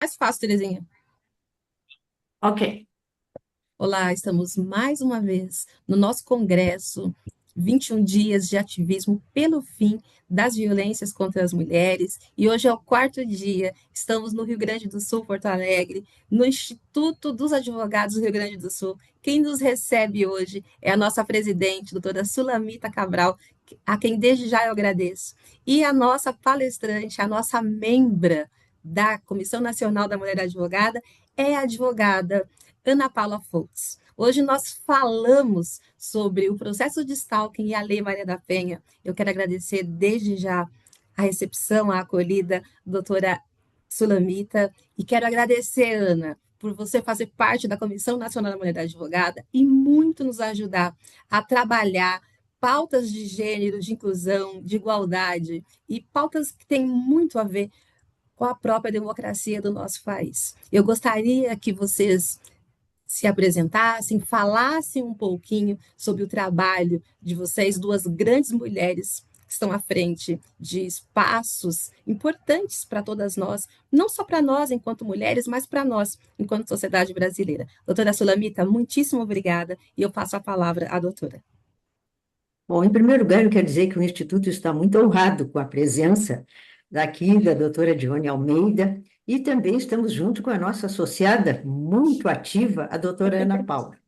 Mais fácil, Terezinha. Ok. Olá, estamos mais uma vez no nosso congresso 21 dias de ativismo pelo fim das violências contra as mulheres. E hoje é o quarto dia. Estamos no Rio Grande do Sul, Porto Alegre, no Instituto dos Advogados do Rio Grande do Sul. Quem nos recebe hoje é a nossa presidente, doutora Sulamita Cabral, a quem desde já eu agradeço. E a nossa palestrante, a nossa membra da Comissão Nacional da Mulher Advogada, é a advogada Ana Paula Foltz. Hoje nós falamos sobre o processo de stalking e a Lei Maria da Penha. Eu quero agradecer desde já a recepção, a acolhida, doutora Sulamita, e quero agradecer, Ana, por você fazer parte da Comissão Nacional da Mulher Advogada e muito nos ajudar a trabalhar pautas de gênero, de inclusão, de igualdade e pautas que têm muito a ver com a própria democracia do nosso país. Eu gostaria que vocês se apresentassem, falassem um pouquinho sobre o trabalho de vocês, duas grandes mulheres que estão à frente de espaços importantes para todas nós, não só para nós enquanto mulheres, mas para nós enquanto sociedade brasileira. Doutora Sulamita, muitíssimo obrigada e eu passo a palavra à doutora. Bom, em primeiro lugar, eu quero dizer que o Instituto está muito honrado com a presença daqui da doutora Dione Almeida e também estamos junto com a nossa associada muito ativa, a doutora Ana Paula.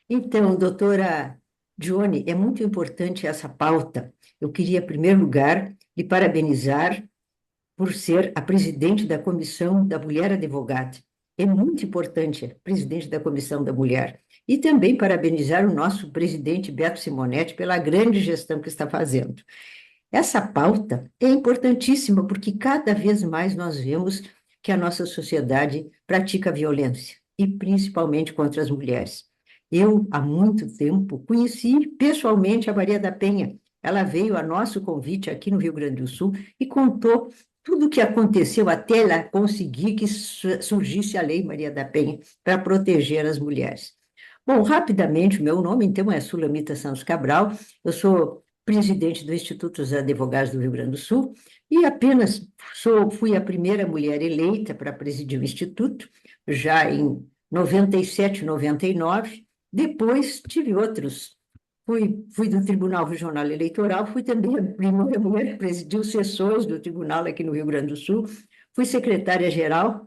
Então, doutora Dione, é muito importante essa pauta. Eu queria, em primeiro lugar, lhe parabenizar por ser a presidente da Comissão da Mulher Advogada. É muito importante, a presidente da Comissão da Mulher. E também parabenizar o nosso presidente Beto Simonetti pela grande gestão que está fazendo. Essa pauta é importantíssima porque cada vez mais nós vemos que a nossa sociedade pratica violência, e principalmente contra as mulheres. Eu, há muito tempo, conheci pessoalmente a Maria da Penha. Ela veio a nosso convite aqui no Rio Grande do Sul e contou tudo o que aconteceu até ela conseguir que surgisse a Lei Maria da Penha para proteger as mulheres. Bom, rapidamente, o meu nome, então, é Sulamita Santos Cabral, eu sou presidente do Instituto dos Advogados do Rio Grande do Sul e apenas fui a primeira mulher eleita para presidir o Instituto, já em 97, 99. Depois tive outros. Fui do Tribunal Regional Eleitoral, fui também a primeira mulher que presidiu sessões do tribunal aqui no Rio Grande do Sul, fui secretária-geral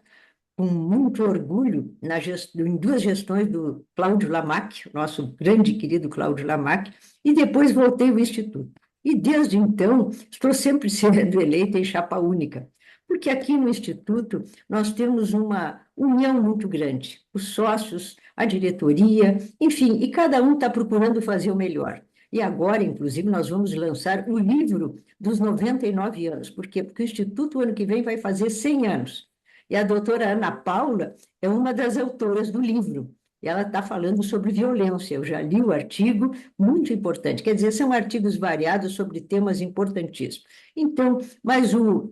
com muito orgulho em duas gestões do Cláudio Lamac, nosso grande e querido Cláudio Lamac, e depois voltei ao Instituto. E desde então, estou sempre sendo eleita em chapa única, porque aqui no Instituto nós temos uma união muito grande, os sócios, a diretoria, enfim, e cada um está procurando fazer o melhor. E agora, inclusive, nós vamos lançar o livro dos 99 anos. Por quê? Porque o Instituto, ano que vem, vai fazer 100 anos. E a doutora Ana Paula é uma das autoras do livro. E ela está falando sobre violência. Eu já li o artigo, muito importante. Quer dizer, são artigos variados sobre temas importantíssimos. Então, mas o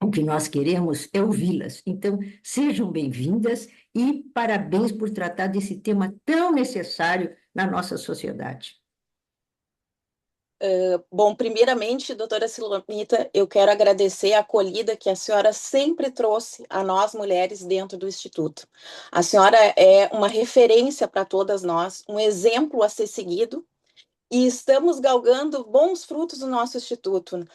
que nós queremos é ouvi-las. Então, sejam bem-vindas e parabéns por tratar desse tema tão necessário na nossa sociedade. Bom, primeiramente, doutora Silomita, eu quero agradecer a acolhida que a senhora sempre trouxe a nós mulheres dentro do Instituto. A senhora é uma referência para todas nós, um exemplo a ser seguido, e estamos galgando bons frutos do nosso instituto.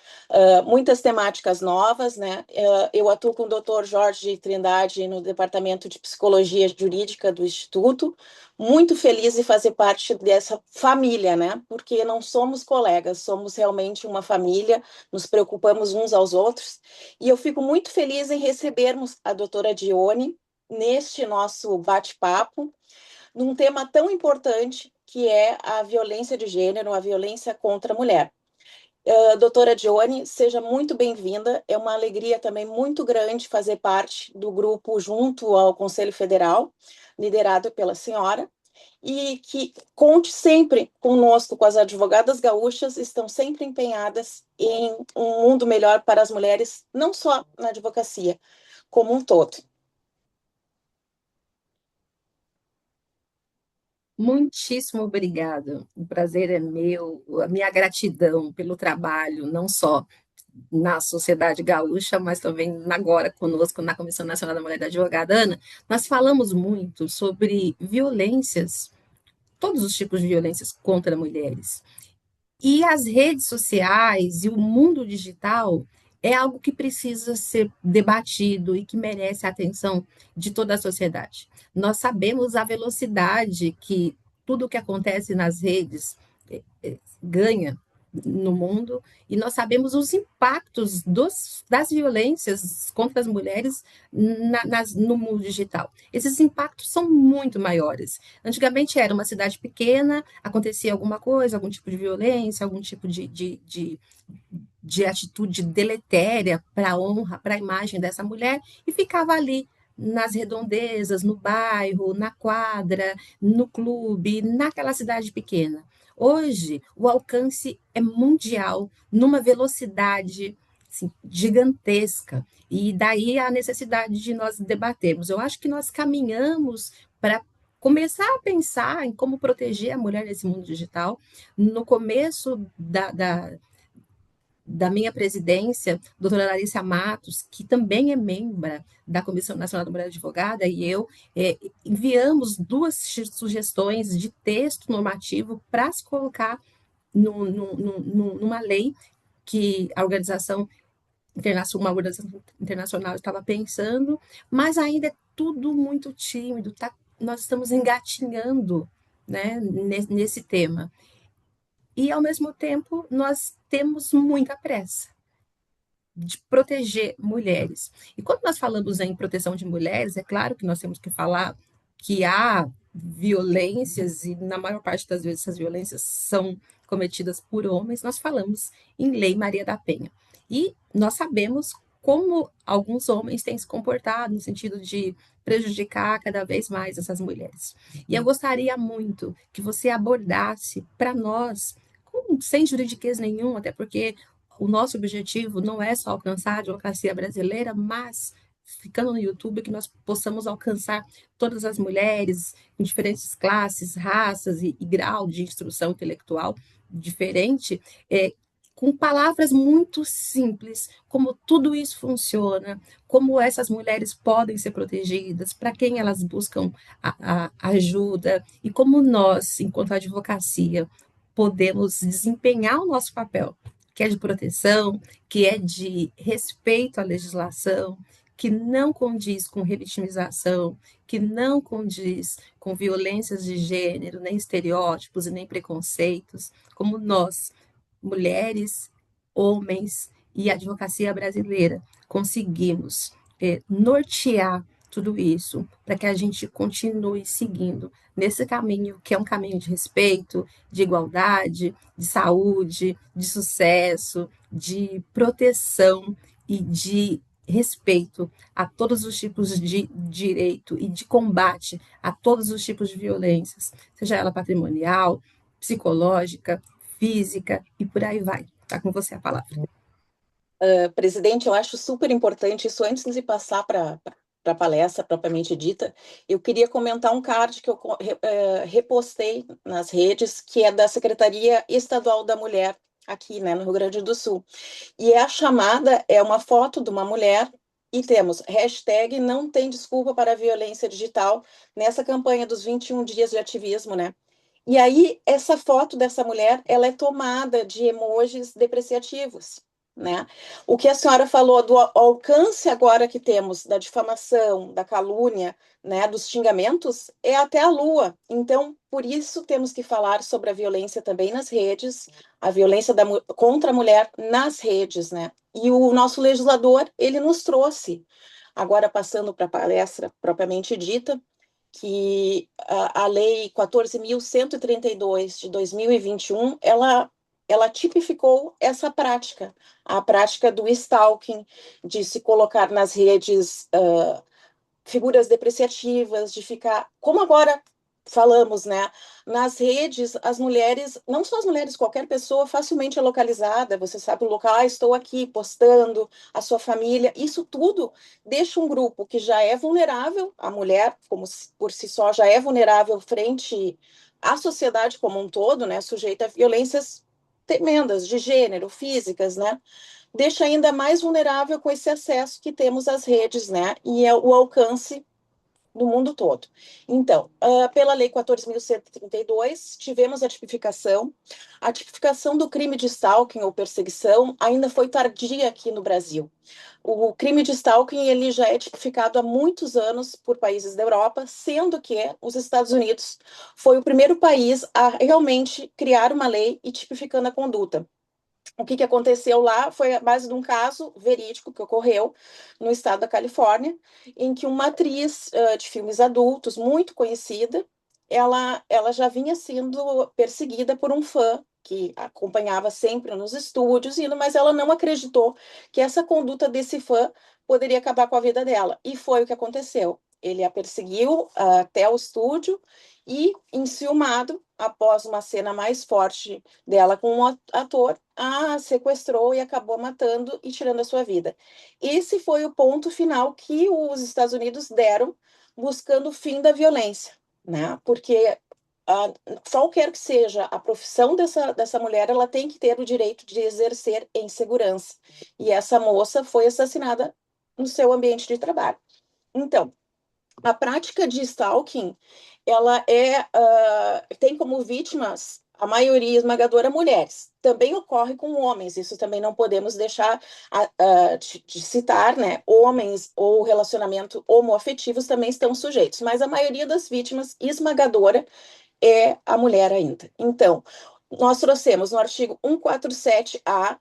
Muitas temáticas novas, né? Eu atuo com o Dr. Jorge de Trindade no Departamento de Psicologia Jurídica do Instituto. Muito feliz de fazer parte dessa família, né? Porque não somos colegas, somos realmente uma família, nos preocupamos uns aos outros. E eu fico muito feliz em recebermos a doutora Dione neste nosso bate-papo, num tema tão importante que é a violência de gênero, a violência contra a mulher. Doutora Dione, seja muito bem-vinda. É uma alegria também muito grande fazer parte do grupo junto ao Conselho Federal, liderado pela senhora, e que conte sempre conosco, com as advogadas gaúchas, estão sempre empenhadas em um mundo melhor para as mulheres, não só na advocacia, como um todo. Muitíssimo obrigada. O prazer é meu, a minha gratidão pelo trabalho, não só na sociedade gaúcha, mas também agora conosco na Comissão Nacional da Mulher da Advogada, Ana, nós falamos muito sobre violências, todos os tipos de violências contra mulheres. E as redes sociais e o mundo digital é algo que precisa ser debatido e que merece a atenção de toda a sociedade. Nós sabemos a velocidade que tudo o que acontece nas redes ganha no mundo, e nós sabemos os impactos das violências contra as mulheres no mundo digital. Esses impactos são muito maiores. Antigamente era uma cidade pequena, acontecia alguma coisa, algum tipo de violência, algum tipo de atitude deletéria para a honra, para a imagem dessa mulher, e ficava ali nas redondezas, no bairro, na quadra, no clube, naquela cidade pequena. Hoje, o alcance é mundial, numa velocidade assim, gigantesca, e daí a necessidade de nós debatermos. Eu acho que nós caminhamos para começar a pensar em como proteger a mulher nesse mundo digital. No começo da minha presidência, doutora Larissa Matos, que também é membro da Comissão Nacional da Mulher Advogada, e eu enviamos duas sugestões de texto normativo para se colocar numa lei que a uma organização internacional estava pensando, mas ainda é tudo muito tímido, nós estamos engatinhando, né, nesse tema. E, ao mesmo tempo, nós temos muita pressa de proteger mulheres. E quando nós falamos em proteção de mulheres, é claro que nós temos que falar que há violências, e na maior parte das vezes essas violências são cometidas por homens, nós falamos em Lei Maria da Penha. E nós sabemos como alguns homens têm se comportado no sentido de prejudicar cada vez mais essas mulheres. E eu gostaria muito que você abordasse para nós, sem juridiquês nenhum, até porque o nosso objetivo não é só alcançar a advocacia brasileira, mas, ficando no YouTube, que nós possamos alcançar todas as mulheres em diferentes classes, raças e grau de instrução intelectual diferente, com palavras muito simples, como tudo isso funciona, como essas mulheres podem ser protegidas, para quem elas buscam a ajuda, e como nós, enquanto advocacia, podemos desempenhar o nosso papel, que é de proteção, que é de respeito à legislação, que não condiz com revitimização, que não condiz com violências de gênero, nem estereótipos e nem preconceitos, como nós, mulheres, homens e a advocacia brasileira, conseguimos nortear tudo isso para que a gente continue seguindo nesse caminho, que é um caminho de respeito, de igualdade, de saúde, de sucesso, de proteção e de respeito a todos os tipos de direito e de combate a todos os tipos de violências, seja ela patrimonial, psicológica, física e por aí vai. Está com você a palavra. Presidente, eu acho super importante isso. Antes de passar para a palestra propriamente dita, eu queria comentar um card que eu repostei nas redes, que é da Secretaria Estadual da Mulher, aqui, né, no Rio Grande do Sul. E a chamada é uma foto de uma mulher, e temos hashtag não tem desculpa para a violência digital, nessa campanha dos 21 dias de ativismo, né? E aí, essa foto dessa mulher, ela é tomada de emojis depreciativos, né? O que a senhora falou do alcance agora que temos da difamação, da calúnia, né, dos xingamentos, é até a lua. Então, por isso temos que falar sobre a violência também nas redes, a violência contra a mulher nas redes, né? E o nosso legislador, ele nos trouxe, agora passando para a palestra propriamente dita, que a Lei 14.132 de 2021, ela tipificou essa prática, a prática do stalking, de se colocar nas redes figuras depreciativas, de ficar, como agora falamos, né? Nas redes, as mulheres, não só as mulheres, qualquer pessoa facilmente é localizada, você sabe o local, estou aqui postando, a sua família, isso tudo deixa um grupo que já é vulnerável, a mulher, como por si só, já é vulnerável frente à sociedade como um todo, né? Sujeita a violências tremendas, de gênero, físicas, né? deixa ainda mais vulnerável com esse acesso que temos às redes, né? E é o alcance do mundo todo. Então, pela Lei 14.132, tivemos a tipificação. A tipificação do crime de stalking ou perseguição ainda foi tardia aqui no Brasil. O crime de stalking ele já é tipificado há muitos anos por países da Europa, sendo que os Estados Unidos foi o primeiro país a realmente criar uma lei e tipificando a conduta. O que aconteceu lá foi a base de um caso verídico que ocorreu no estado da Califórnia, em que uma atriz de filmes adultos muito conhecida, ela já vinha sendo perseguida por um fã que acompanhava sempre nos estúdios, mas ela não acreditou que essa conduta desse fã poderia acabar com a vida dela. E foi o que aconteceu. Ele a perseguiu até o estúdio e, enciumado, após uma cena mais forte dela com um ator, a sequestrou e acabou matando e tirando a sua vida. Esse foi o ponto final que os Estados Unidos deram buscando o fim da violência, né? Porque qualquer que seja a profissão dessa mulher, ela tem que ter o direito de exercer em segurança. E essa moça foi assassinada no seu ambiente de trabalho. Então, a prática de stalking, ela tem como vítimas a maioria esmagadora mulheres. Também ocorre com homens, isso também não podemos deixar de citar, né? Homens ou relacionamento homoafetivos também estão sujeitos, mas a maioria das vítimas esmagadora é a mulher ainda. Então, nós trouxemos no artigo 147-A,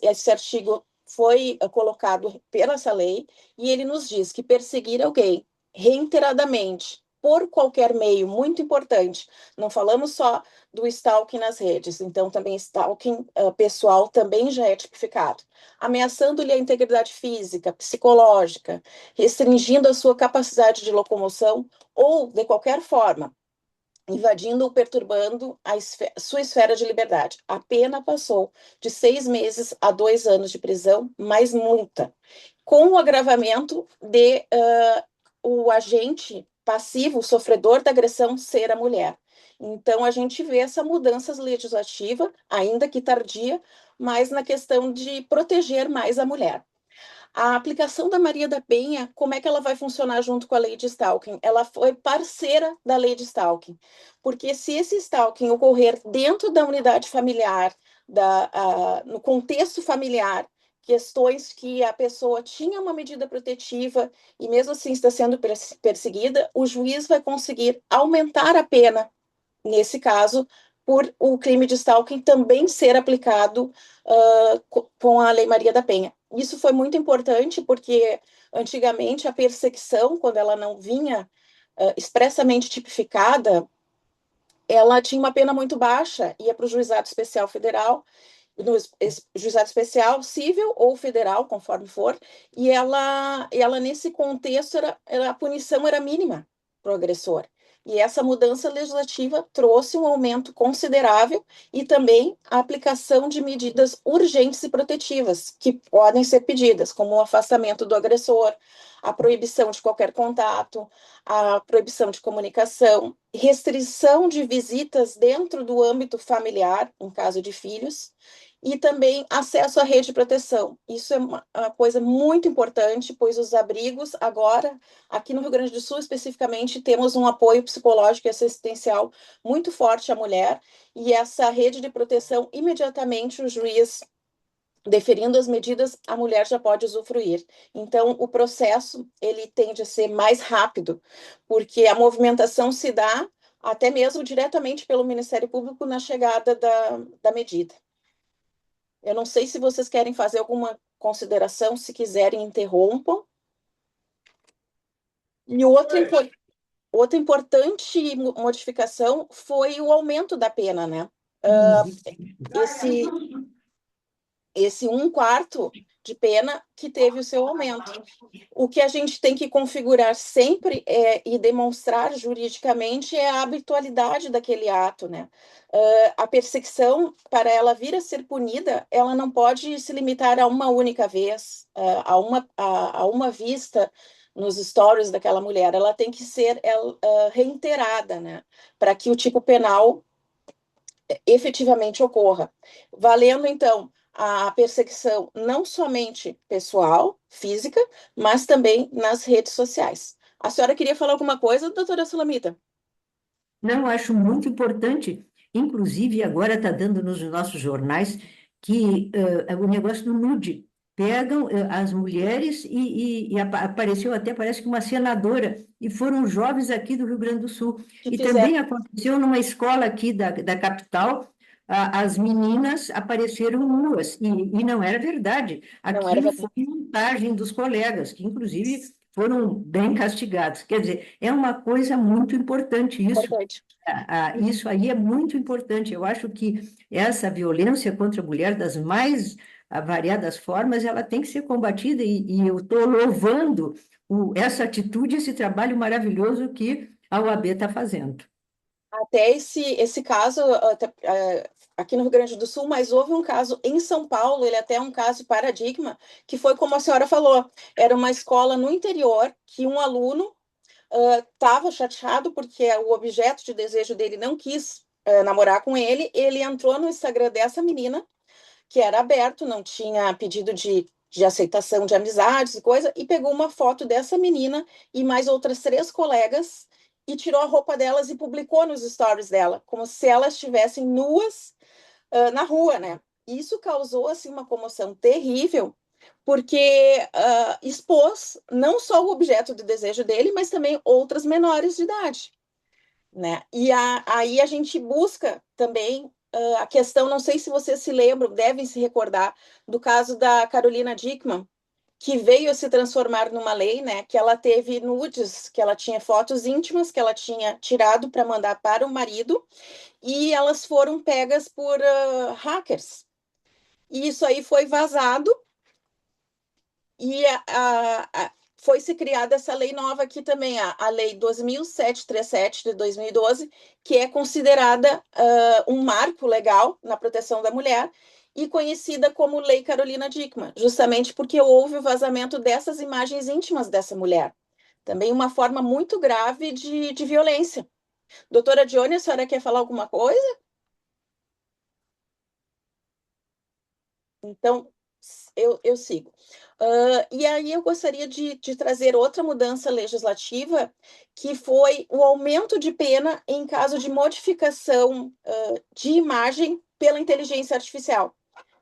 esse artigo foi colocado pela essa lei, e ele nos diz que perseguir alguém reiteradamente, por qualquer meio, muito importante, não falamos só do stalking nas redes, então também stalking pessoal também já é tipificado, ameaçando-lhe a integridade física, psicológica, restringindo a sua capacidade de locomoção ou, de qualquer forma, invadindo ou perturbando sua esfera de liberdade. A pena passou de 6 meses a 2 anos de prisão, mais multa, com o agravamento de o agente passivo, o sofredor da agressão, ser a mulher. Então, a gente vê essa mudança legislativa, ainda que tardia, mas na questão de proteger mais a mulher. A aplicação da Maria da Penha, como é que ela vai funcionar junto com a lei de stalking? Ela foi parceira da lei de stalking, porque se esse stalking ocorrer dentro da unidade familiar, no contexto familiar, questões que a pessoa tinha uma medida protetiva e mesmo assim está sendo perseguida, o juiz vai conseguir aumentar a pena, nesse caso, por o crime de stalking também ser aplicado com a Lei Maria da Penha. Isso foi muito importante porque antigamente a perseguição, quando ela não vinha expressamente tipificada, ela tinha uma pena muito baixa, ia para o juizado especial federal, no juizado especial civil ou federal, conforme for, e ela nesse contexto, a punição era mínima para o agressor. E essa mudança legislativa trouxe um aumento considerável e também a aplicação de medidas urgentes e protetivas que podem ser pedidas, como o afastamento do agressor, a proibição de qualquer contato, a proibição de comunicação, restrição de visitas dentro do âmbito familiar, em caso de filhos, e também acesso à rede de proteção. Isso é uma coisa muito importante, pois os abrigos, agora, aqui no Rio Grande do Sul, especificamente, temos um apoio psicológico e assistencial muito forte à mulher, e essa rede de proteção, imediatamente o juiz deferindo as medidas, a mulher já pode usufruir. Então, o processo, ele tende a ser mais rápido, porque a movimentação se dá até mesmo diretamente pelo Ministério Público na chegada da medida. Eu não sei se vocês querem fazer alguma consideração, se quiserem, interrompam. E outra importante modificação foi o aumento da pena, né? Esse 1/4 de pena que teve o seu aumento. O que a gente tem que configurar sempre e demonstrar juridicamente é a habitualidade daquele ato, né? A perseguição, para ela vir a ser punida, ela não pode se limitar a uma única vez, a uma vista nos stories daquela mulher. Ela tem que ser reiterada, né? Para que o tipo penal efetivamente ocorra. Valendo, então, a perseguição não somente pessoal, física, mas também nas redes sociais. A senhora queria falar alguma coisa, doutora Sulamita? Não, acho muito importante, inclusive agora está dando nos nossos jornais que o negócio do nude. Pegam as mulheres apareceu até, parece que uma senadora, e foram jovens aqui do Rio Grande do Sul. Que E fizeram, também aconteceu numa escola aqui da capital, as meninas apareceram nuas, e não era verdade. não era Aquilo verdade. foi montagem dos colegas, que inclusive foram bem castigados. Quer dizer, é uma coisa muito importante isso. Importante. Isso aí é muito importante. Eu acho que essa violência contra a mulher, das mais variadas formas, ela tem que ser combatida, e eu estou louvando essa atitude, esse trabalho maravilhoso que a OAB está fazendo. Até esse caso, aqui no Rio Grande do Sul, mas houve um caso em São Paulo, ele até é um caso paradigma, que foi como a senhora falou, era uma escola no interior que um aluno estava chateado porque o objeto de desejo dele não quis namorar com ele, ele entrou no Instagram dessa menina, que era aberto, não tinha pedido de aceitação de amizades e coisa, e pegou uma foto dessa menina e mais outras 3 colegas e tirou a roupa delas e publicou nos stories dela, como se elas estivessem nuas na rua, né? Isso causou assim uma comoção terrível, porque expôs não só o objeto de desejo dele, mas também outras menores de idade, né? E aí a gente busca também a questão, não sei se vocês se lembram, devem se recordar do caso da Carolina Dickmann, que veio a se transformar numa lei, né? Que ela teve nudes, que ela tinha fotos íntimas que ela tinha tirado para mandar para o marido, e elas foram pegas por hackers. E isso aí foi vazado e foi se criada essa lei nova aqui também, a Lei 2737 de 2012, que é considerada um marco legal na proteção da mulher e conhecida como Lei Carolina Dickmann, justamente porque houve o vazamento dessas imagens íntimas dessa mulher. Também uma forma muito grave de violência. Doutora Dione, a senhora quer falar alguma coisa? Então, eu sigo. E aí eu gostaria de trazer outra mudança legislativa, que foi o aumento de pena em caso de modificação de imagem pela inteligência artificial,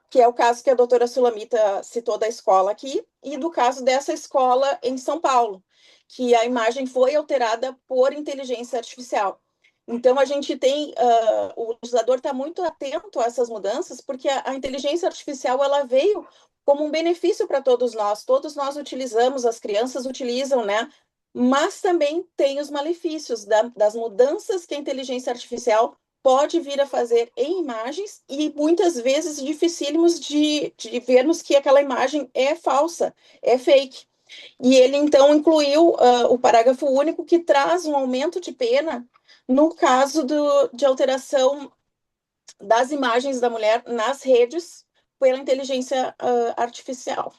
que é o caso que a doutora Sulamita citou da escola aqui, e do caso dessa escola em São Paulo, que a imagem foi alterada por inteligência artificial. Então, a gente tem, o legislador está muito atento a essas mudanças, porque a inteligência artificial ela veio como um benefício para todos nós utilizamos, as crianças utilizam, né? Mas também tem os malefícios das mudanças que a inteligência artificial pode vir a fazer em imagens e muitas vezes dificílimos de vermos que aquela imagem é falsa, é fake. E ele, então, incluiu o parágrafo único que traz um aumento de pena no caso de alteração das imagens da mulher nas redes pela inteligência artificial.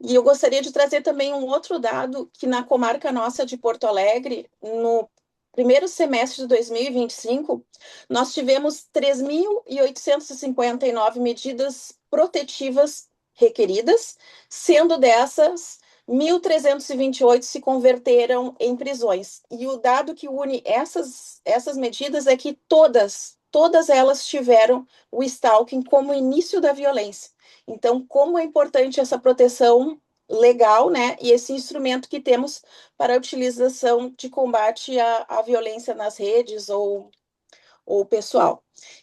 E eu gostaria de trazer também um outro dado que na comarca nossa de Porto Alegre, no primeiro semestre de 2025, nós tivemos 3.859 medidas protetivas requeridas, sendo dessas 1.328 se converteram em prisões. E o dado que une essas medidas é que todas elas tiveram o stalking como início da violência. Então, como é importante essa proteção legal, né? E esse instrumento que temos para a utilização de combate à violência nas redes ou pessoal.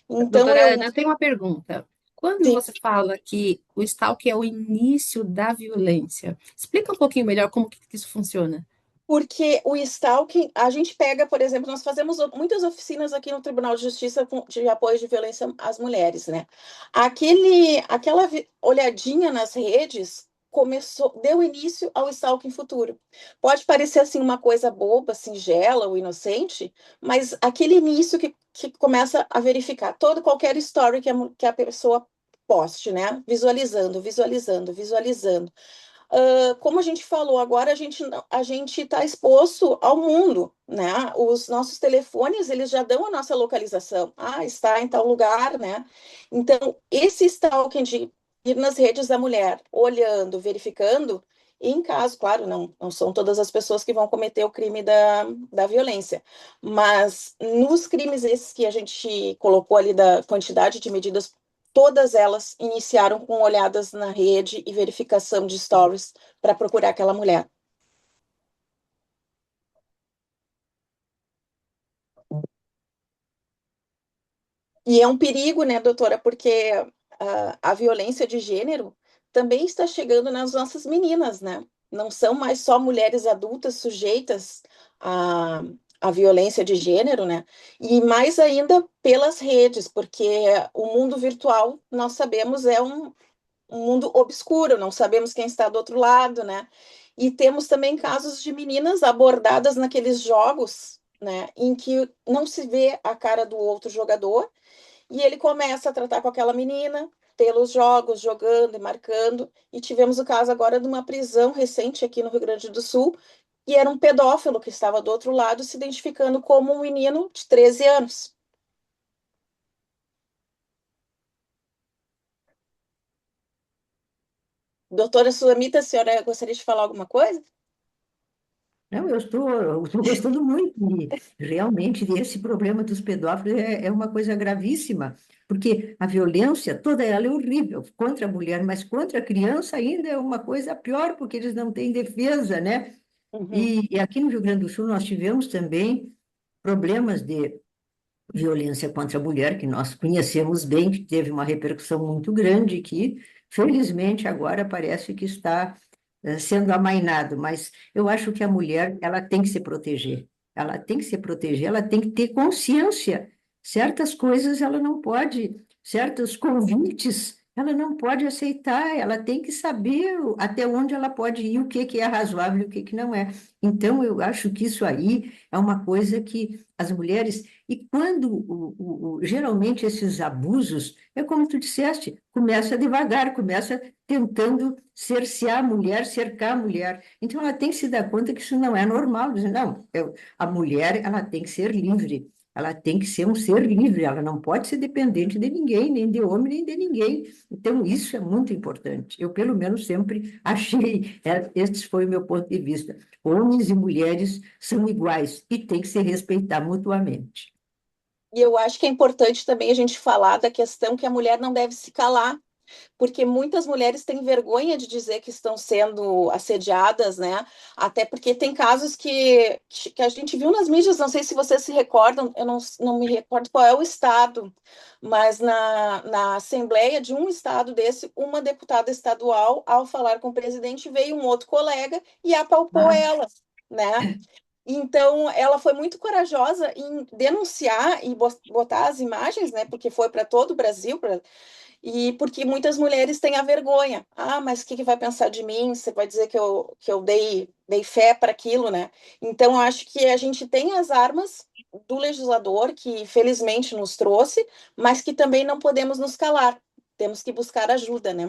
Então, Doutora Ana, eu tenho uma pergunta. Quando sim, você fala que o stalking é o início da violência, explica um pouquinho melhor como que isso funciona. porque o stalking, a gente pega, por exemplo, nós fazemos muitas oficinas aqui no Tribunal de Justiça de apoio de violência às mulheres, né? Aquela olhadinha nas redes deu início ao stalking futuro. Pode parecer assim uma coisa boba, singela ou inocente, mas aquele início que começa a verificar qualquer story que a pessoa poste, né? Visualizando, visualizando, visualizando. Como a gente falou, agora a gente está exposto ao mundo, né? Os nossos telefones, eles já dão a nossa localização. Ah, está em tal lugar, né? Então, esse stalking ir nas redes da mulher, olhando, verificando, e em caso, claro, não são todas as pessoas que vão cometer o crime da violência, mas nos crimes esses que a gente colocou ali da quantidade de medidas, todas elas iniciaram com olhadas na rede e verificação de stories para procurar aquela mulher. E é um perigo, né, doutora, porque a violência de gênero também está chegando nas nossas meninas, né? Não são mais só mulheres adultas sujeitas à, à violência de gênero, né? E mais ainda pelas redes, porque o mundo virtual, nós sabemos, é um mundo obscuro, não sabemos quem está do outro lado, né? E temos também casos de meninas abordadas naqueles jogos, né, em que não se vê a cara do outro jogador e ele começa a tratar com aquela menina pelos jogos, jogando e marcando. E tivemos o caso agora de uma prisão recente aqui no Rio Grande do Sul, e era um pedófilo que estava do outro lado, se identificando como um menino de 13 anos. Doutora Sulamita, a senhora gostaria de falar alguma coisa? Não, eu estou gostando muito e realmente esse problema dos pedófilos é uma coisa gravíssima, porque a violência toda ela é horrível contra a mulher, mas contra a criança ainda é uma coisa pior, porque eles não têm defesa, né? Uhum. E aqui no Rio Grande do Sul nós tivemos também problemas de violência contra a mulher, que nós conhecemos bem, que teve uma repercussão muito grande, que felizmente agora parece que está sendo amainado, mas eu acho que a mulher, ela tem que se proteger, ela tem que se proteger, ela tem que ter consciência, certas coisas ela não pode, certos convites, ela não pode aceitar, ela tem que saber até onde ela pode ir, o que que é razoável e o que que não é. Então, eu acho que isso aí é uma coisa que as mulheres e quando, geralmente, esses abusos, é como tu disseste, começa devagar, começa tentando cercear a mulher, cercar a mulher. Então, ela tem que se dar conta que isso não é normal. Dizer, não, a mulher, ela tem que ser livre, ela tem que ser um ser livre, ela não pode ser dependente de ninguém, nem de homem, nem de ninguém. Então, isso é muito importante. Eu, pelo menos, sempre achei, esse foi o meu ponto de vista. Homens e mulheres são iguais e têm que se respeitar mutuamente. E eu acho que é importante também a gente falar da questão que a mulher não deve se calar, porque muitas mulheres têm vergonha de dizer que estão sendo assediadas, né? Até porque tem casos que a gente viu nas mídias, não sei se vocês se recordam, eu não me recordo qual é o estado, mas na Assembleia de um estado desse, uma deputada estadual, ao falar com o presidente, veio um outro colega e apalpou Ah, ela, né? Então, ela foi muito corajosa em denunciar e botar as imagens, né? Porque foi para todo o Brasil, e porque muitas mulheres têm a vergonha. Ah, mas o que vai pensar de mim? Você vai dizer que eu dei fé para aquilo, né? Então, eu acho que a gente tem as armas do legislador, que felizmente nos trouxe, mas que também não podemos nos calar. Temos que buscar ajuda, né?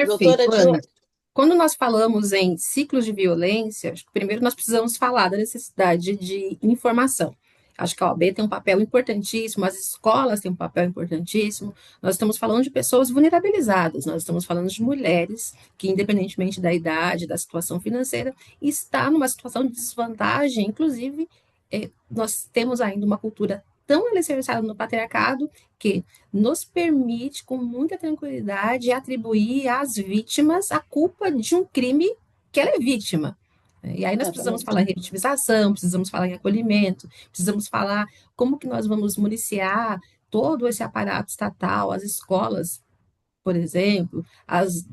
Doutora Perfeito, Dila, Ana. Quando nós falamos em ciclos de violência, acho que primeiro nós precisamos falar da necessidade de informação. Acho que a OAB tem um papel importantíssimo, as escolas têm um papel importantíssimo. Nós estamos falando de pessoas vulnerabilizadas, nós estamos falando de mulheres que, independentemente da idade, da situação financeira, está numa situação de desvantagem. Inclusive, nós temos ainda uma cultura tão alicerçada no patriarcado que nos permite, com muita tranquilidade, atribuir às vítimas a culpa de um crime que ela é vítima. E aí nós precisamos exatamente. falar em revitimização, precisamos falar em acolhimento, precisamos falar como que nós vamos municiar todo esse aparato estatal, as escolas, por exemplo, as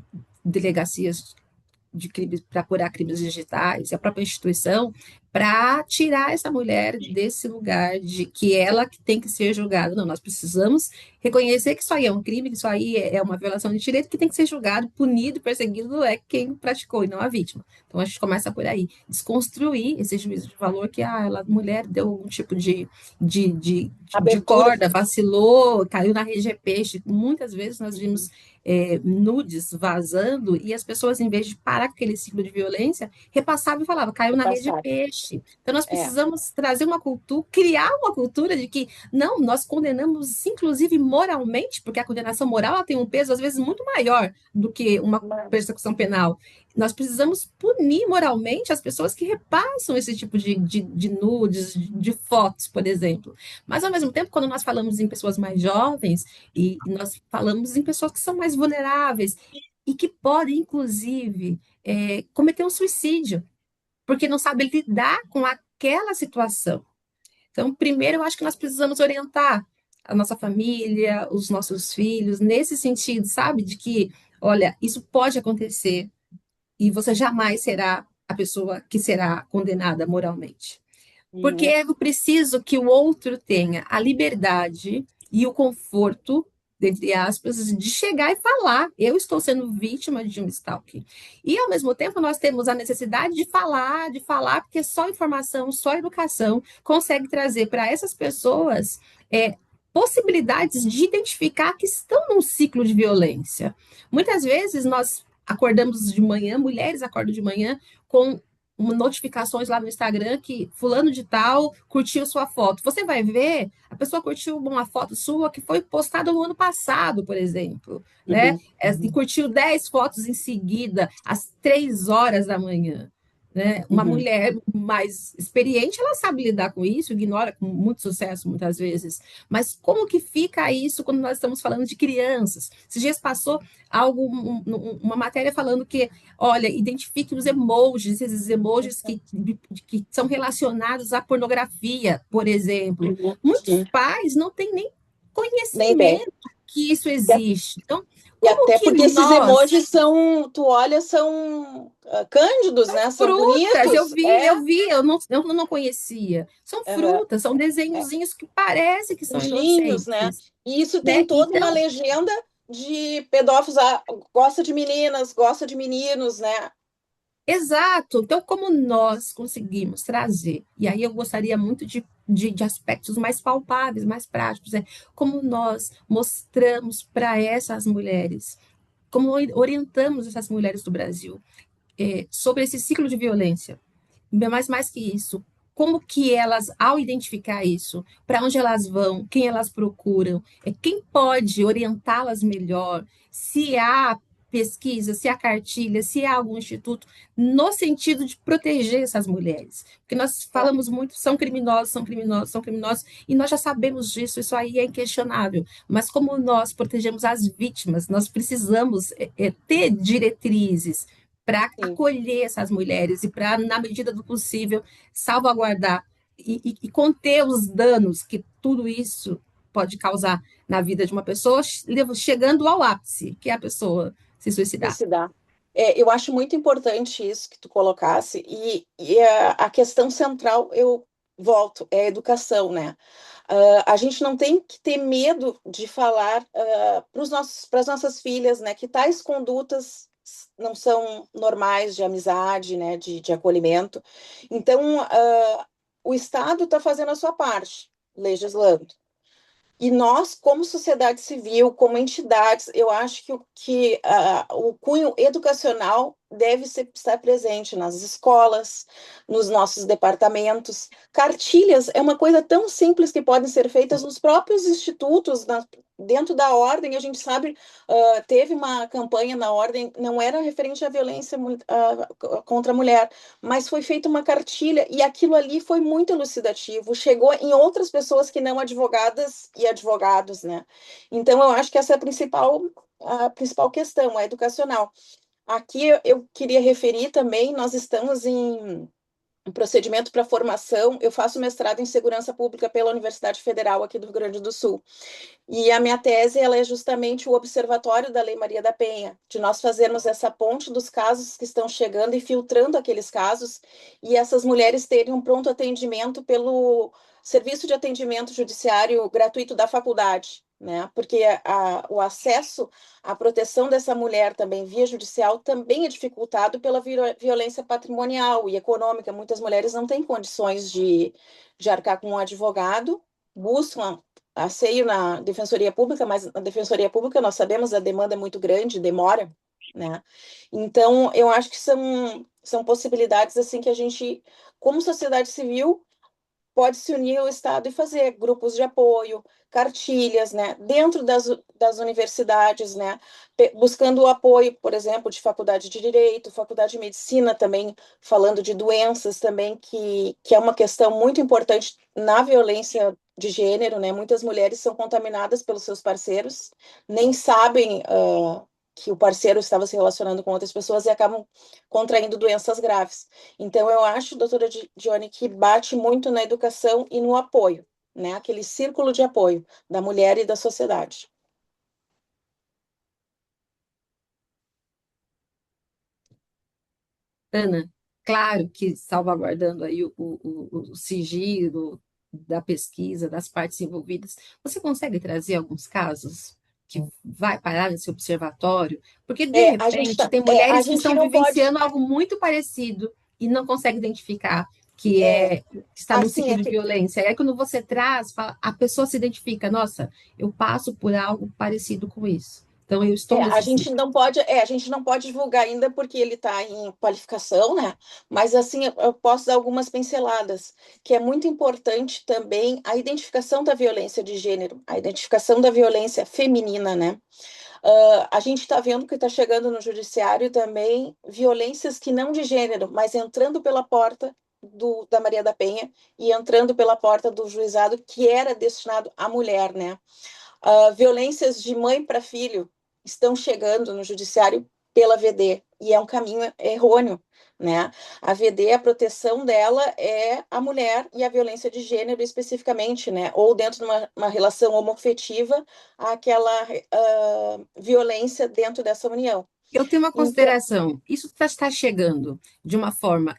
delegacias de crimes para apurar crimes digitais, e a própria instituição, para tirar essa mulher desse lugar de que ela que tem que ser julgada. Não, nós precisamos reconhecer que isso aí é um crime, que isso aí é uma violação de direito, que tem que ser julgado, punido, perseguido é quem praticou e não a vítima. Então a gente começa por aí, desconstruir esse juízo de valor que a mulher deu algum tipo de Abertura. corda, vacilou, caiu na rede de peixe. Muitas vezes nós vimos nudes vazando, e as pessoas, em vez de parar com aquele ciclo de violência, repassavam e falavam, caiu do na rede de passado. peixe. Então, nós É. precisamos trazer uma cultura, criar uma cultura de que, não, nós condenamos, inclusive moralmente, porque a condenação moral ela tem um peso, às vezes, muito maior do que uma persecução penal. Nós precisamos punir moralmente as pessoas que repassam esse tipo de nudes, de fotos, por exemplo. Mas, ao mesmo tempo, quando nós falamos em pessoas mais jovens, e nós falamos em pessoas que são mais vulneráveis e que podem, inclusive, cometer um suicídio, porque não sabem lidar com aquela situação. Então, primeiro, eu acho que nós precisamos orientar a nossa família, os nossos filhos, nesse sentido, sabe? De que, olha, isso pode acontecer e você jamais será a pessoa que será condenada moralmente. Porque Uhum. eu preciso que o outro tenha a liberdade e o conforto, entre aspas, de chegar e falar: eu estou sendo vítima de um stalking. E, ao mesmo tempo, nós temos a necessidade de falar, porque só informação, só educação consegue trazer para essas pessoas possibilidades de identificar que estão num ciclo de violência. Muitas vezes nós acordamos de manhã, mulheres acordam de manhã com notificações lá no Instagram que fulano de tal curtiu sua foto. Você vai ver, a pessoa curtiu uma foto sua que foi postada no ano passado, por exemplo, né? Uhum. E curtiu 10 fotos em seguida, às 3 horas da manhã. Né? Uma Uhum. mulher mais experiente, ela sabe lidar com isso, ignora com muito sucesso muitas vezes. Mas como que fica isso quando nós estamos falando de crianças? Esses dias passou uma matéria falando que, olha, identifique os emojis, esses emojis que são relacionados à pornografia, por exemplo. Uhum. Muitos Sim. pais não têm nem Nem ideia. conhecimento que isso existe. Então, E como até que porque esses nós emojis são, tu olha, são cândidos, né? São frutas, bonitos. eu não conhecia. São Aham. frutas, são desenhozinhos que parecem que são Anjinhos, né? inocentes, E isso tem né? toda uma Então, legenda de pedófilos, gosta de meninas, gosta de meninos, né? exato. Então, como nós conseguimos trazer, e aí eu gostaria muito de aspectos mais palpáveis, mais práticos, como nós mostramos para essas mulheres, como orientamos essas mulheres do Brasil sobre esse ciclo de violência. Mas mais que isso, como que elas, ao identificar isso, para onde elas vão, quem elas procuram, quem pode orientá-las melhor, se há pesquisa, se há cartilha, se há algum instituto, no sentido de proteger essas mulheres. Porque nós É, falamos muito, são criminosos, são criminosos, são criminosos, e nós já sabemos disso, isso aí é inquestionável. Mas como nós protegemos as vítimas, nós precisamos ter diretrizes para sim. acolher essas mulheres e para, na medida do possível, salvaguardar e conter os danos que tudo isso pode causar na vida de uma pessoa, chegando ao ápice, que é a pessoa se suicidar. Suicidar. Eu acho muito importante isso que tu colocasse, e a questão central, eu volto, é a educação, né? A gente não tem que ter medo de falar para as nossas filhas, né, que tais condutas não são normais de amizade, né, de acolhimento. Então, o Estado está fazendo a sua parte, legislando. E nós, como sociedade civil, como entidades, eu acho que o cunho educacional deve estar presente nas escolas, nos nossos departamentos. Cartilhas é uma coisa tão simples que podem ser feitas nos próprios institutos, dentro da ordem. A gente sabe, teve uma campanha na ordem, não era referente à violência contra a mulher, mas foi feita uma cartilha e aquilo ali foi muito elucidativo, chegou em outras pessoas que não advogadas e advogados, né? Então, eu acho que essa é a principal questão, a educacional. Aqui eu queria referir também, nós estamos em um procedimento para formação, eu faço mestrado em segurança pública pela Universidade Federal aqui do Rio Grande do Sul. E a minha tese ela é justamente o observatório da Lei Maria da Penha, de nós fazermos essa ponte dos casos que estão chegando e filtrando aqueles casos, e essas mulheres terem um pronto atendimento pelo Serviço de Atendimento Judiciário Gratuito da faculdade, né? Porque o acesso à proteção dessa mulher também via judicial também é dificultado pela violência patrimonial e econômica. Muitas mulheres não têm condições de arcar com um advogado, buscam asseio na Defensoria Pública, mas na Defensoria Pública nós sabemos a demanda é muito grande, demora, né? Então, eu acho que são possibilidades assim que a gente, como sociedade civil, pode se unir ao Estado e fazer grupos de apoio, cartilhas, né, dentro das universidades, né, buscando o apoio, por exemplo, de faculdade de Direito, faculdade de Medicina também, falando de doenças também, que é uma questão muito importante na violência de gênero, né, muitas mulheres são contaminadas pelos seus parceiros, nem sabem que o parceiro estava se relacionando com outras pessoas e acabam contraindo doenças graves. Então, eu acho, doutora Dione, que bate muito na educação e no apoio, né? Aquele círculo de apoio da mulher e da sociedade. Ana, claro que salvaguardando aí o sigilo da pesquisa, das partes envolvidas, você consegue trazer alguns casos que vai parar nesse observatório? Porque, de repente, tem A mulheres que gente estão não pode, vivenciando algo muito parecido e não conseguem identificar que que está num assim, ciclo de violência. E aí, quando você traz, a pessoa se identifica, nossa, eu passo por algo parecido com isso. Então, eu estou a nesse gente ciclo. não pode, a gente não pode divulgar ainda porque ele está em qualificação, né? Mas assim, eu posso dar algumas pinceladas, que é muito importante também a identificação da violência de gênero, a identificação da violência feminina, né? A gente está vendo que está chegando no judiciário também violências que não de gênero, mas entrando pela porta da Maria da Penha e entrando pela porta do juizado que era destinado à mulher, né? Violências de mãe para filho estão chegando no judiciário pela VD e é um caminho errôneo, né? A VD, a proteção dela é a mulher e a violência de gênero especificamente, né? Ou dentro de uma relação homoafetiva, aquela violência dentro dessa união. Eu tenho uma Então, consideração. Isso está chegando de uma forma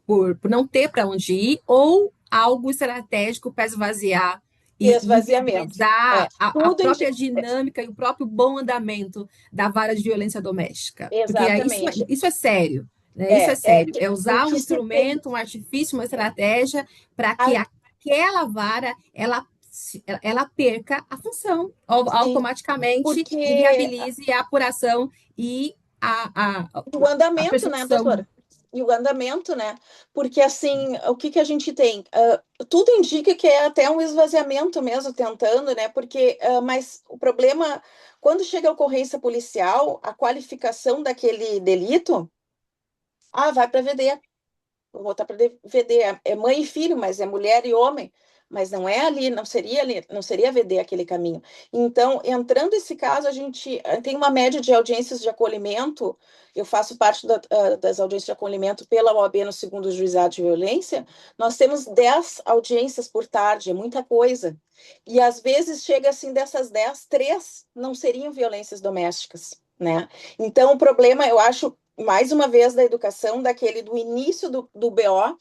por não ter para onde ir ou algo estratégico para esvaziar e esvaziamento. inviabilizar a Tudo própria dinâmica e o próprio bom andamento da vara de violência doméstica. Porque exatamente. isso é sério, né? Isso é sério. É O usar um que se tem. instrumento, um artifício, uma estratégia para que aquela vara ela perca a função Sim, automaticamente e porque viabilize a apuração e o a andamento, né, persecução. doutora? E o andamento, né? Porque assim, o que que a gente tem? Tudo indica que é até um esvaziamento mesmo, tentando, né? Porque, mas o problema, quando chega a ocorrência policial, a qualificação daquele delito, vai para VD. Vou voltar para VD. É mãe e filho, mas é mulher e homem. Mas não é ali, não seria VD aquele caminho. Então, entrando esse caso, a gente tem uma média de audiências de acolhimento. Eu faço parte das audiências de acolhimento pela OAB no segundo juizado de violência. Nós temos 10 audiências por tarde, é muita coisa. E às vezes chega assim, dessas 10, 3 não seriam violências domésticas, né? Então, o problema, eu acho, mais uma vez, da educação, daquele do início do BO,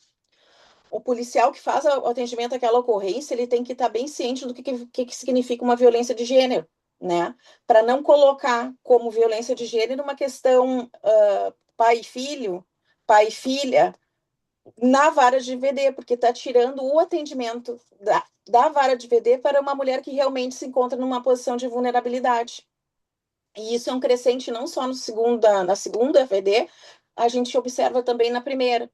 o policial que faz o atendimento àquela ocorrência, ele tem que estar bem ciente do que significa uma violência de gênero, né? Para não colocar como violência de gênero uma questão pai e filho, pai e filha, na vara de VD, porque está tirando o atendimento da vara de VD para uma mulher que realmente se encontra numa posição de vulnerabilidade. E isso é um crescente não só na segunda VD, a gente observa também na primeira.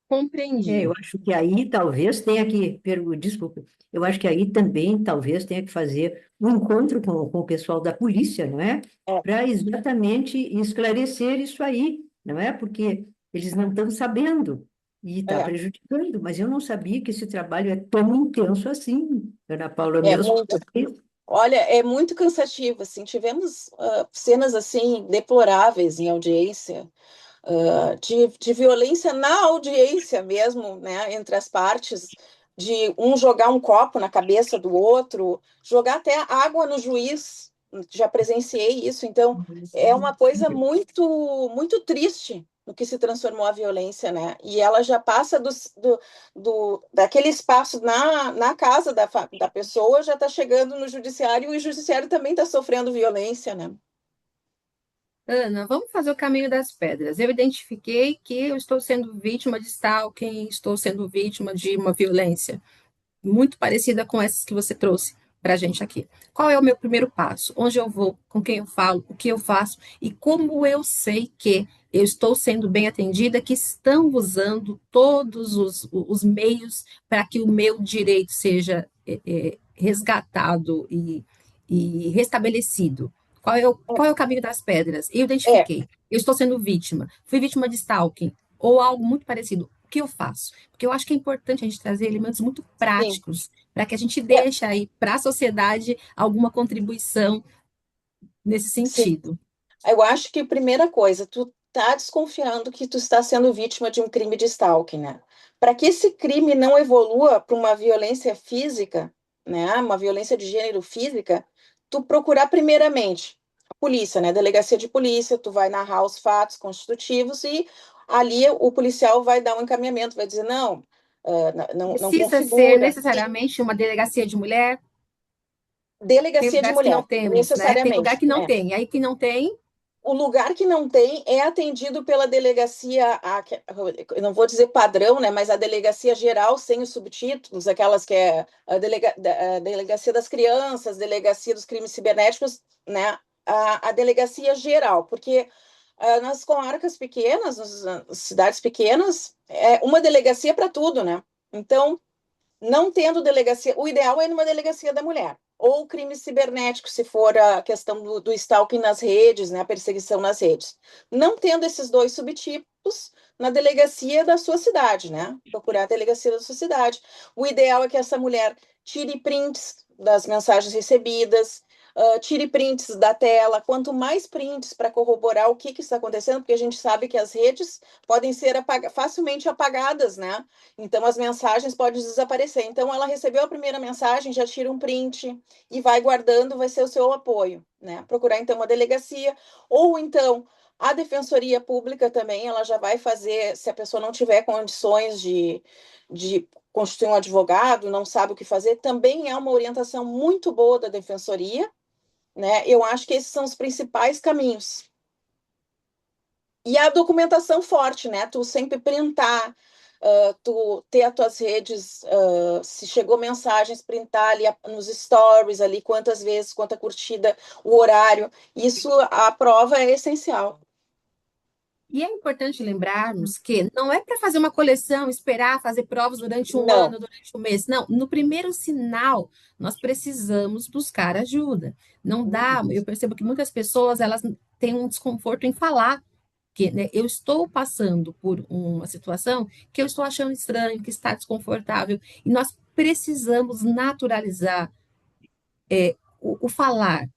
Compreendi. Eu acho que aí talvez tenha que, desculpa, eu acho que aí também talvez tenha que fazer um encontro com o pessoal da polícia, não é? É, Para exatamente esclarecer isso aí, não é? Porque eles não estão sabendo e está é, prejudicando, mas eu não sabia que esse trabalho é tão intenso assim, Ana Paula, é mesmo. muito. Olha, é muito cansativo, assim, tivemos cenas, assim, deploráveis em audiência, de violência na audiência mesmo, né, entre as partes, de um jogar um copo na cabeça do outro, jogar até água no juiz. Já presenciei isso, então é uma coisa muito, muito triste no que se transformou a violência, né? E ela já passa daquele espaço na casa da pessoa, já está chegando no judiciário e o judiciário também está sofrendo violência, né? Ana, vamos fazer o caminho das pedras. Eu identifiquei que eu estou sendo vítima de stalking, estou sendo vítima de uma violência muito parecida com essas que você trouxe para a gente aqui. Qual é o meu primeiro passo? Onde eu vou? Com quem eu falo? O que eu faço? E como eu sei que eu estou sendo bem atendida, que estão usando todos os meios para que o meu direito seja resgatado e restabelecido? Qual é o caminho das pedras? Eu É, identifiquei. Eu estou sendo vítima. Fui vítima de stalking ou algo muito parecido. O que eu faço? Porque eu acho que é importante a gente trazer elementos muito sim. práticos para que a gente É, deixe aí para a sociedade alguma contribuição nesse sim. sentido. Eu acho que, primeira coisa, tu tá desconfiando que tu está sendo vítima de um crime de stalking, né? Para que esse crime não evolua para uma violência física, né? Uma violência de gênero física, tu procurar primeiramente a polícia, né? Delegacia de polícia, tu vai narrar os fatos constitutivos e ali o policial vai dar um encaminhamento, vai dizer, não, não Precisa ser configura. necessariamente uma delegacia de mulher? Tem Delegacia de lugares que não mulher, temos, né? Tem lugar necessariamente, que não né? tem. Aí que não tem, O lugar que não tem é atendido pela delegacia, eu não vou dizer padrão, né, mas a delegacia geral sem os subtítulos, aquelas que é a delegacia das crianças, delegacia dos crimes cibernéticos, né, a delegacia geral, porque nas comarcas pequenas, nas cidades pequenas, é uma delegacia para tudo, né? Então, não tendo delegacia, o ideal é ir numa delegacia da mulher. Ou crime cibernético, se for a questão do stalking nas redes, né, a perseguição nas redes. Não tendo esses dois subtipos, na delegacia da sua cidade, né? Procurar a delegacia da sua cidade. O ideal é que essa mulher tire prints das mensagens recebidas, tire prints da tela. Quanto mais prints para corroborar o que está acontecendo, porque a gente sabe que as redes podem ser facilmente apagadas, né? Então, as mensagens podem desaparecer. Então, ela recebeu a primeira mensagem, já tira um print e vai guardando, vai ser o seu apoio, né? Procurar, então, uma delegacia, ou então a Defensoria Pública também, ela já vai fazer, se a pessoa não tiver condições de constituir um advogado, não sabe o que fazer, também é uma orientação muito boa da Defensoria, né? Eu acho que esses são os principais caminhos. E a documentação forte, né? Tu sempre printar, tu ter as tuas redes, se chegou mensagens, printar ali nos stories ali, quantas vezes, quanta curtida, o horário. Isso, a prova é essencial. e é importante lembrarmos que não é para fazer uma coleção, esperar fazer provas durante um Não. ano, durante um mês. Não, no primeiro sinal, nós precisamos buscar ajuda. Não dá, eu percebo que muitas pessoas elas têm um desconforto em falar que, né, eu estou passando por uma situação que eu estou achando estranho, que está desconfortável, e nós precisamos naturalizar o falar,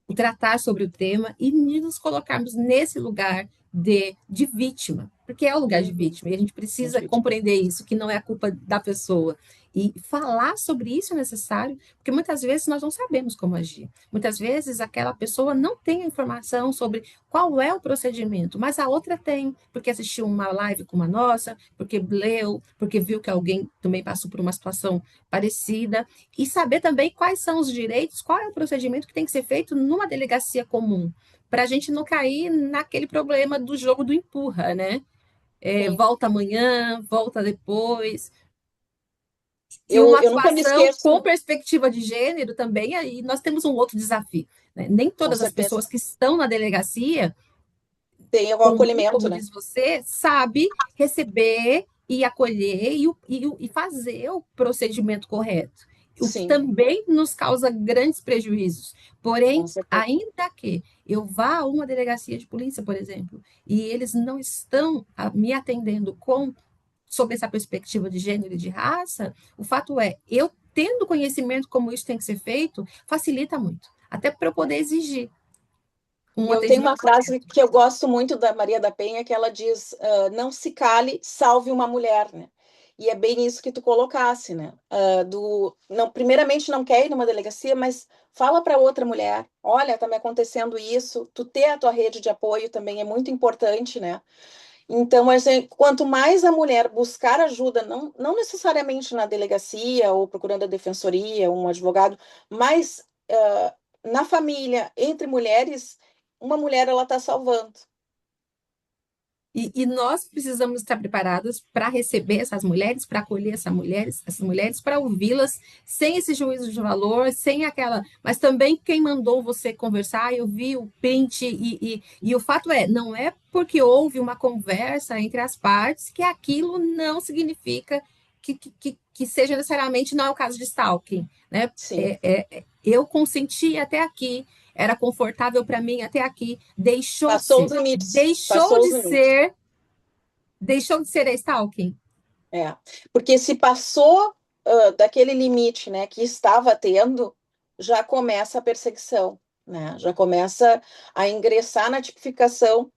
o tratar sobre o tema e nos colocarmos nesse lugar de vítima, porque é o lugar de Uhum. vítima, e a gente precisa compreender isso, que não é a culpa da pessoa. E falar sobre isso é necessário, porque muitas vezes nós não sabemos como agir. Muitas vezes aquela pessoa não tem a informação sobre qual é o procedimento, mas a outra tem, porque assistiu uma live como a nossa, porque leu, porque viu que alguém também passou por uma situação parecida, e saber também quais são os direitos, qual é o procedimento que tem que ser feito numa delegacia comum, para a gente não cair naquele problema do jogo do empurra, né? Sim. Volta amanhã, volta depois. E Eu, uma eu nunca me atuação com esqueço, perspectiva de gênero também, aí nós temos um outro desafio, né? Nem com todas as certeza, pessoas que estão na delegacia, tem o como acolhimento, né? diz você, sabe receber e acolher e fazer o procedimento correto, o que Sim, também nos causa grandes prejuízos. com Porém, certeza. ainda que eu vá a uma delegacia de polícia, por exemplo, e eles não estão me atendendo sob essa perspectiva de gênero e de raça, o fato é, eu tendo conhecimento como isso tem que ser feito, facilita muito, até para eu poder exigir um Eu tenho uma atendimento frase correto. que eu gosto muito da Maria da Penha, que ela diz: não se cale, salve uma mulher, né? E é bem isso que tu colocasse, né? Não, primeiramente, não quer ir numa delegacia, mas fala para outra mulher: olha, tá me acontecendo isso. Tu ter a tua rede de apoio também é muito importante, né? Então, quanto mais a mulher buscar ajuda, não necessariamente na delegacia ou procurando a defensoria, um advogado, mas na família, entre mulheres, uma mulher ela está salvando. E nós precisamos estar preparadas para receber essas mulheres, para acolher essas mulheres, para ouvi-las sem esse juízo de valor, sem aquela. Mas também quem mandou você conversar, eu vi o print, e o fato é, não é porque houve uma conversa entre as partes que aquilo não significa que seja necessariamente não é o caso de stalking. Né? Sim. Eu consenti até aqui, era confortável para mim até aqui, Passou os limites. deixou de ser stalking. Porque se passou daquele limite, né, que estava tendo, já começa a perseguição, né? Já começa a ingressar na tipificação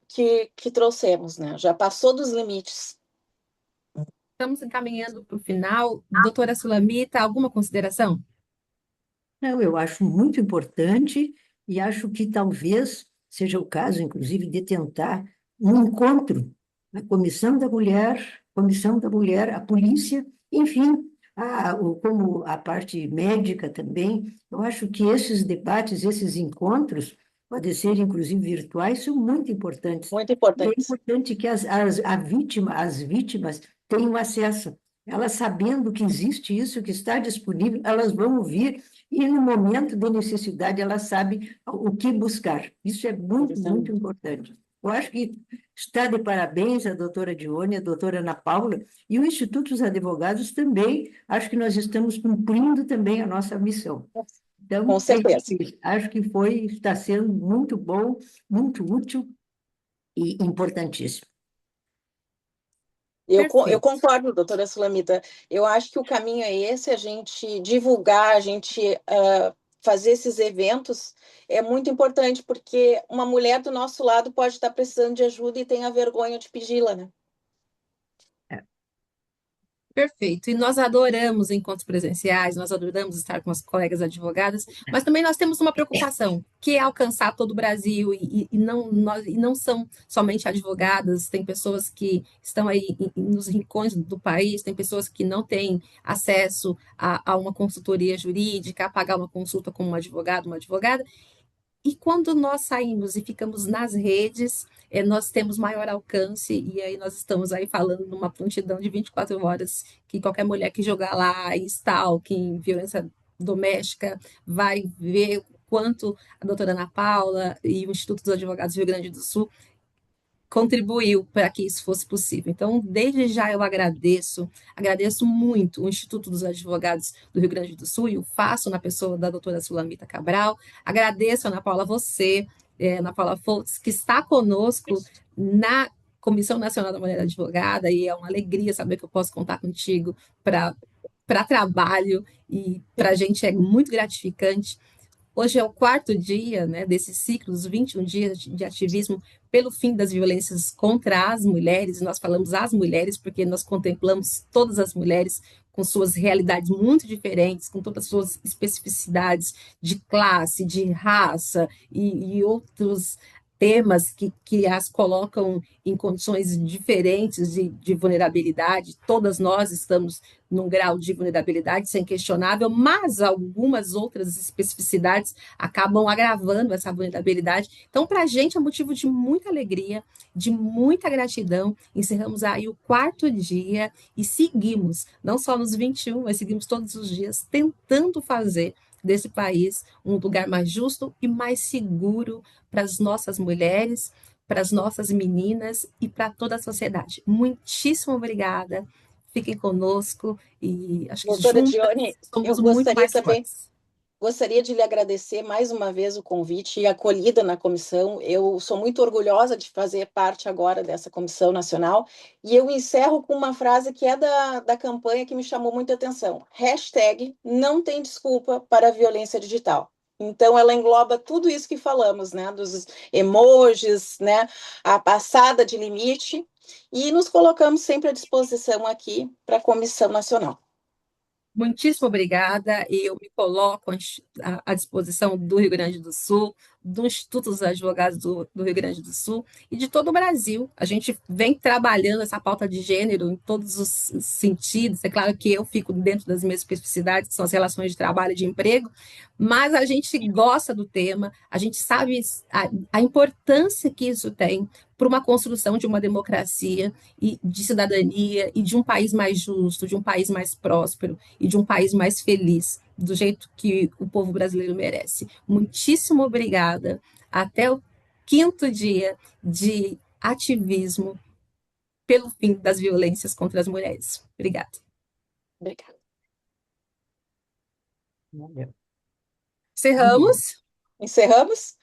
que trouxemos, né? Já passou dos limites. Estamos encaminhando para o final. Doutora Sulamita, alguma consideração? Não, eu acho muito importante e acho que talvez seja o caso, inclusive, de tentar um encontro, a Comissão da Mulher, a polícia, enfim, como a parte médica também. Eu acho que esses debates, esses encontros, podem ser inclusive virtuais, são muito importantes. Muito E é importante. importante que as vítimas tenham acesso. Elas sabendo que existe isso, que está disponível, elas vão ouvir e no momento de necessidade ela sabe o que buscar. Isso é muito, muito importante. Eu acho que está de parabéns a doutora Dione, a doutora Ana Paula, e o Instituto dos Advogados também, acho que nós estamos cumprindo também a nossa missão. Então, Com certeza. acho que está sendo muito bom, muito útil e importantíssimo. Eu concordo, doutora Sulamita. Eu acho que o caminho é esse, a gente divulgar, a gente fazer esses eventos é muito importante, porque uma mulher do nosso lado pode estar precisando de ajuda e tem a vergonha de pedi-la, né? Perfeito. E nós adoramos encontros presenciais, nós adoramos estar com as colegas advogadas, mas também nós temos uma preocupação, que é alcançar todo o Brasil, e não são somente advogadas, tem pessoas que estão aí nos rincões do país, tem pessoas que não têm acesso a uma consultoria jurídica, a pagar uma consulta com um advogado, uma advogada. E quando nós saímos e ficamos nas redes, nós temos maior alcance, e aí nós estamos aí falando numa prontidão de 24 horas, que qualquer mulher que jogar lá em stalking, violência doméstica, vai ver o quanto a doutora Ana Paula e o Instituto dos Advogados do Rio Grande do Sul contribuiu para que isso fosse possível. Então, desde já eu agradeço muito o Instituto dos Advogados do Rio Grande do Sul, e o faço na pessoa da doutora Sulamita Cabral. Agradeço, Ana Paula, você, Ana Paula Foltz, que está conosco na Comissão Nacional da Mulher Advogada, e é uma alegria saber que eu posso contar contigo para trabalho, e para a gente é muito gratificante. Hoje é o quarto dia, né, desse ciclo dos 21 dias de ativismo pelo fim das violências contra as mulheres. Nós falamos as mulheres porque nós contemplamos todas as mulheres com suas realidades muito diferentes, com todas as suas especificidades de classe, de raça e outros temas que as colocam em condições diferentes de vulnerabilidade. Todas nós estamos num grau de vulnerabilidade, isso é inquestionável, mas algumas outras especificidades acabam agravando essa vulnerabilidade. Então, para a gente é motivo de muita alegria, de muita gratidão. Encerramos aí o quarto dia e seguimos, não só nos 21, mas seguimos todos os dias tentando fazer desse país um lugar mais justo e mais seguro para as nossas mulheres, para as nossas meninas e para toda a sociedade. Muitíssimo obrigada. Fiquem conosco e acho que Doutora juntas Dione, somos eu muito gostaria mais também fortes. Gostaria de lhe agradecer mais uma vez o convite e a acolhida na comissão. Eu sou muito orgulhosa de fazer parte agora dessa comissão nacional e eu encerro com uma frase que é da campanha que me chamou muita atenção. Hashtag não tem desculpa para a violência digital. Então, ela engloba tudo isso que falamos, né? Dos emojis, né? A passada de limite, e nos colocamos sempre à disposição aqui para a Comissão Nacional. Muitíssimo obrigada, e eu me coloco à disposição do Rio Grande do Sul, do Instituto dos Advogados do Rio Grande do Sul e de todo o Brasil. A gente vem trabalhando essa pauta de gênero em todos os sentidos. É claro que eu fico dentro das minhas especificidades, que são as relações de trabalho e de emprego, mas a gente gosta do tema, a gente sabe a importância que isso tem para uma construção de uma democracia e de cidadania e de um país mais justo, de um país mais próspero e de um país mais feliz, do jeito que o povo brasileiro merece. Muitíssimo obrigada. Até o quinto dia de ativismo pelo fim das violências contra as mulheres. Obrigada. Obrigada. Valeu. Encerramos. Encerramos?